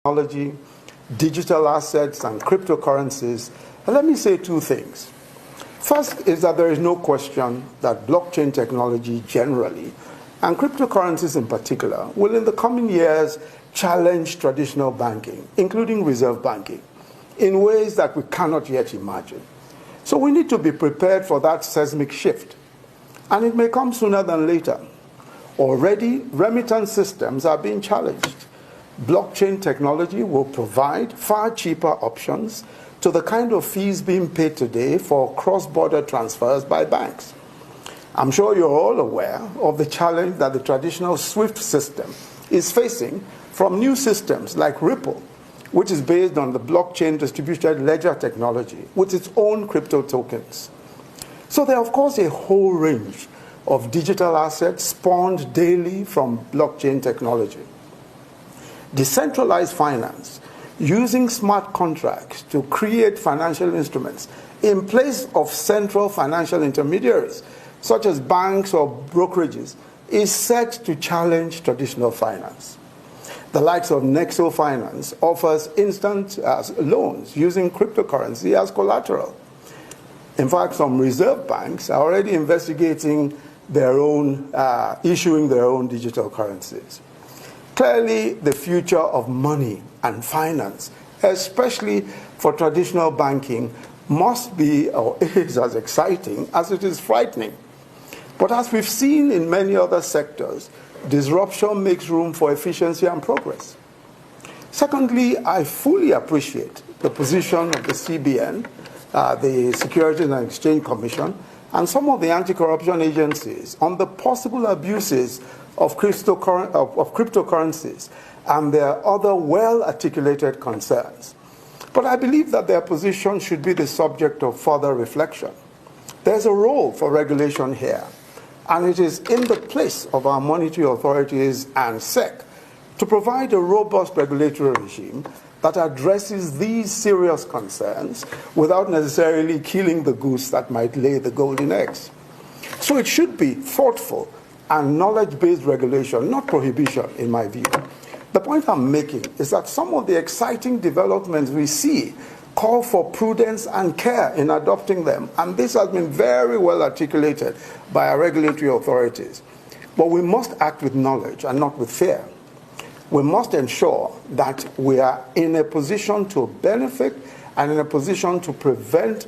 technology, digital assets, and cryptocurrencies, let me say two things. First is that there is no question that blockchain technology generally, and cryptocurrencies in particular, will in the coming years challenge traditional banking, including reserve banking, in ways that we cannot yet imagine. So we need to be prepared for that seismic shift, and it may come sooner than later. Already, remittance systems are being challenged. Blockchain technology will provide far cheaper options to the kind of fees being paid today for cross-border transfers by banks. I'm sure you're all aware of the challenge that the traditional SWIFT system is facing from new systems like Ripple, which is based on the blockchain distributed ledger technology with its own crypto tokens. So there are, of course, a whole range of digital assets spawned daily from blockchain technology. Decentralized finance, using smart contracts to create financial instruments in place of central financial intermediaries, such as banks or brokerages, is set to challenge traditional finance. The likes of Nexo Finance offers instant loans using cryptocurrency as collateral. In fact, some reserve banks are already investigating their own, issuing their own digital currencies. Clearly, the future of money and finance, especially for traditional banking, must be or is as exciting as it is frightening. But as we've seen in many other sectors, disruption makes room for efficiency and progress. Secondly, I fully appreciate the position of the CBN, the Securities and Exchange Commission, and some of the anti-corruption agencies on the possible abuses of cryptocurrencies and their other well-articulated concerns. But I believe that their position should be the subject of further reflection. There's a role for regulation here, and it is in the place of our monetary authorities and SEC to provide a robust regulatory regime that addresses these serious concerns without necessarily killing the goose that might lay the golden eggs. So it should be thoughtful and knowledge-based regulation, not prohibition, in my view. The point I'm making is that some of the exciting developments we see call for prudence and care in adopting them, and this has been very well articulated by our regulatory authorities. But we must act with knowledge and not with fear. We must ensure that we are in a position to benefit and in a position to prevent